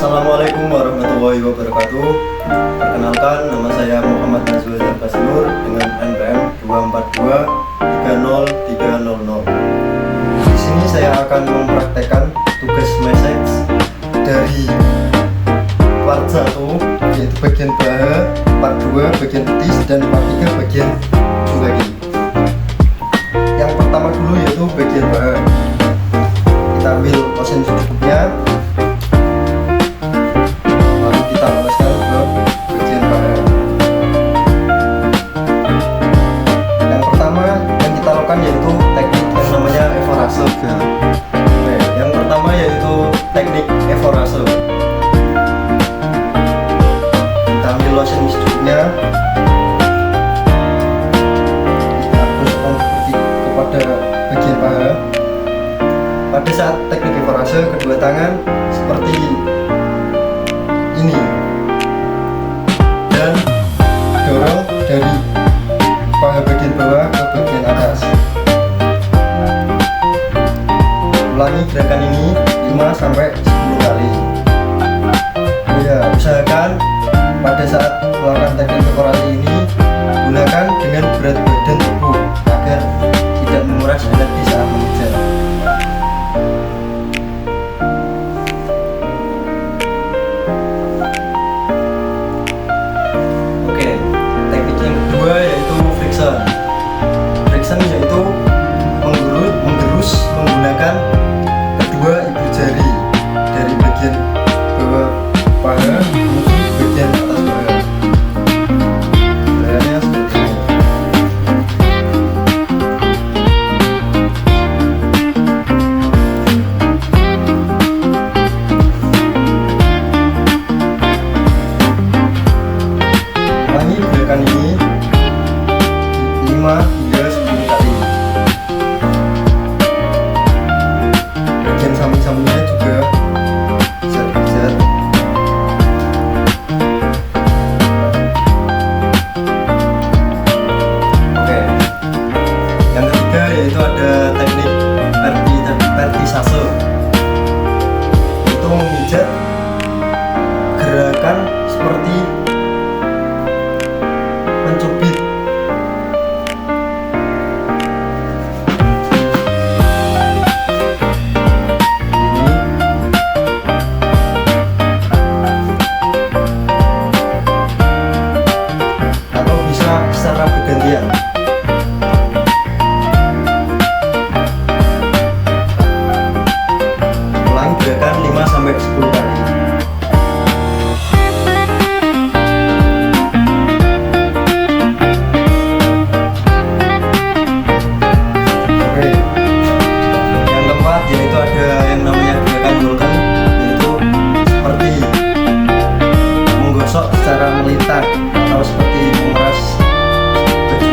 Assalamualaikum warahmatullahi wabarakatuh. Perkenalkan, nama saya Muhammad Nazwa Zarbasinur dengan NPM 242303000. Di sini saya akan mempraktekkan tugas message dari part 1, yaitu bagian baha, part 2 bagian betis, dan part 3 bagian ujung kaki. Yang pertama dulu yaitu bagian baha. Kita ambil lotion secukupnya, lalu kita oleskan ke bagian baha. Yang pertama yang kita lakukan yaitu teknik yang namanya evorase. Yang pertama yaitu teknik evorase. Kita ambil lotion secukupnya, kita tusukkan kepada bagian paha. Pada saat teknik evorase, kedua tangan seperti ini dan dorong dari paha bagian bawah ke bagian atas. Ulangi gerakan ini 5-10 kali. Ya, usahakan pada saat melakukan teknik evorase ini gunakan dengan berat badan tubuh agar tidak menguras energi saat mengejar. Oke, teknik yang kedua yaitu friction. Friction yaitu menggerus menggunakan kedua ibu jari dari bagian bawah paha menuju bagian atas paha. Gerakannya seperti ini. Ulangi gerakan ini 5-10 kali. Bagian samping-sampingnya juga bisa dipijat. Oke, yang ketiga yaitu ada teknik vertisase. Itu memijat gerakan seperti mencubit. Ini atau bisa secara bergantian. Ulangi gerakan 5-10 kali. Oke, yang keempat yaitu ada yang namanya gerakan Vulcan, yaitu seperti menggosok secara melintang atau seperti memeras baju.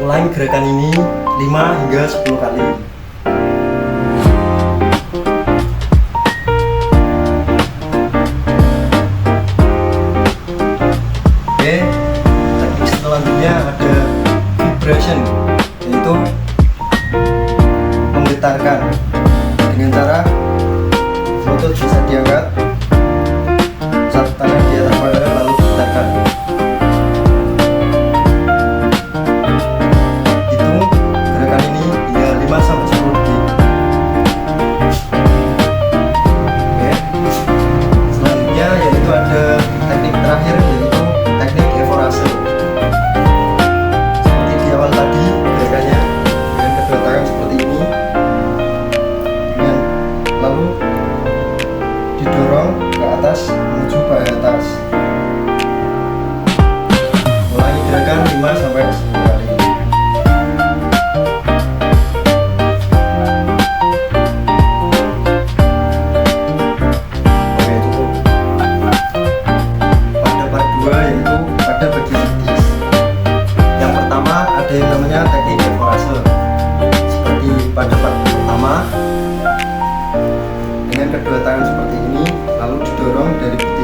Ulangi gerakan ini 5-10 kali. Oke, teknik selanjutnya ada vibration, yaitu menggetarkan dengan cara lutut bisa diangkat, satu tangan di atas paha lalu digetarkan. Hitung gerakan ini hingga 5-10 detik. Oke, selanjutnya yaitu ada teknik terakhir yaitu teknik evorase. Seperti di awal tadi gerakannya dengan kedua tangan seperti ini, dengan lalu didorong ke atas menuju paha atas. Ulangi gerakan 5-10 kali. Oke, cukup. Pada part 2 yaitu pada bagian betis. Yang pertama ada yang namanya teknik evorase. Seperti pada part pertama, dengan kedua tangan seperti ini lalu didorong dari betis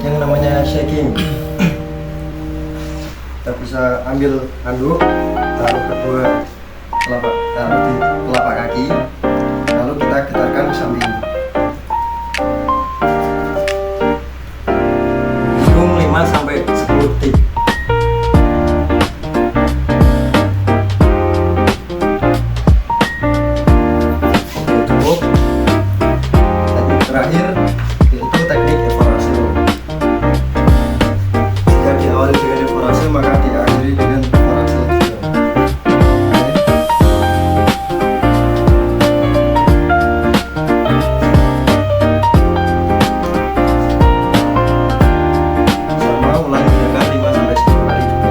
yang namanya shaking. Kita bisa ambil handuk, taruh kedua taruh di telapak kaki, lalu kita getarkan ke samping. Hitung 5 sampai 10 detik. Oke, cukup. Teknik terakhir yaitu teknik evorase. Jika diawali dengan evorase, maka diakhiri dengan evorase juga. Sama ulangi gerakan 5 sampai 10 kali juga.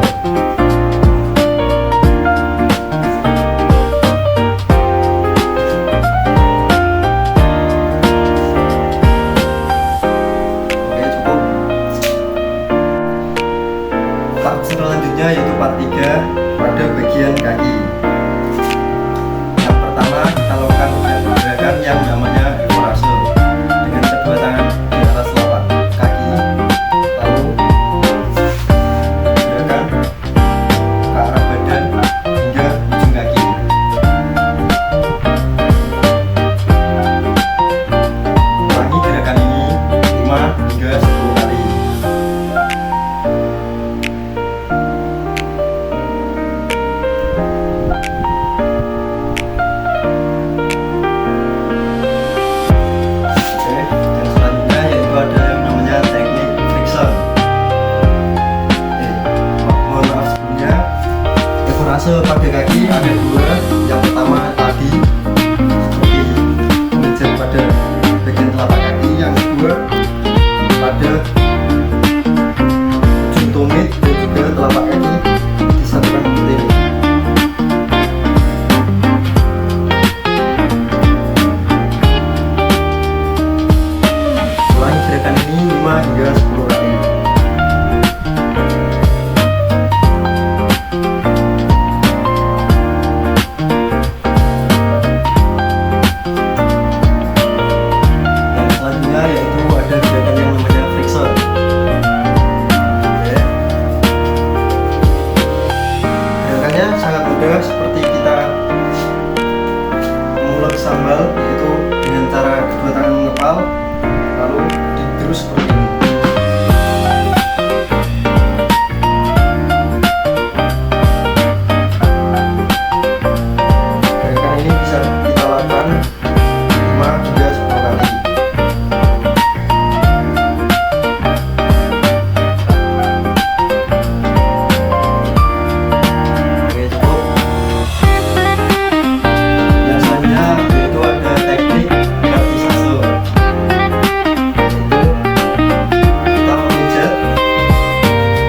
Oke, cukup. Part selanjutnya yaitu part 3 pada bagian kaki. Yang pertama kita lakukan gerakan yang namanya evorase dengan kedua tangan di atas telapak kaki, lalu gerakan ke arah badan hingga ujung kaki. Ulangi gerakan ini 5 hingga 10 kali. Oke, dan selanjutnya yaitu ada yang namanya teknik friction. Mohon maaf sebelumnya, evorase pada kaki ada dua. Yang pertama tadi seperti mengejar pada bagian telapak kaki, yang kedua pada ujung tumit dan juga telapak kaki disatukan seperti ini. Ulangi gerakan ini 5 hingga 10 kali. Dan selanjutnya yaitu ada gerakan yang namanya friction. Oke. Gerakannya sangat mudah, seperti kita mengulek sambal, yaitu dengan cara kedua tangan mengepal lalu diterus seperti ini. Gerakan ini bisa kita lakukan 5 hingga 10 kali. Oke, cukup. Yang selanjutnya yaitu ada teknik vertisase. Kita memijat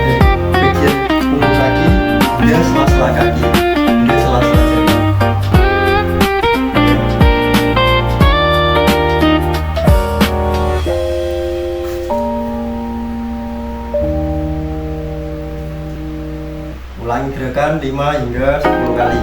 dari bagian punggung kaki hingga sela-sela kaki, hingga sela-sela jari. Ulangi gerakan 5 hingga 10 kali.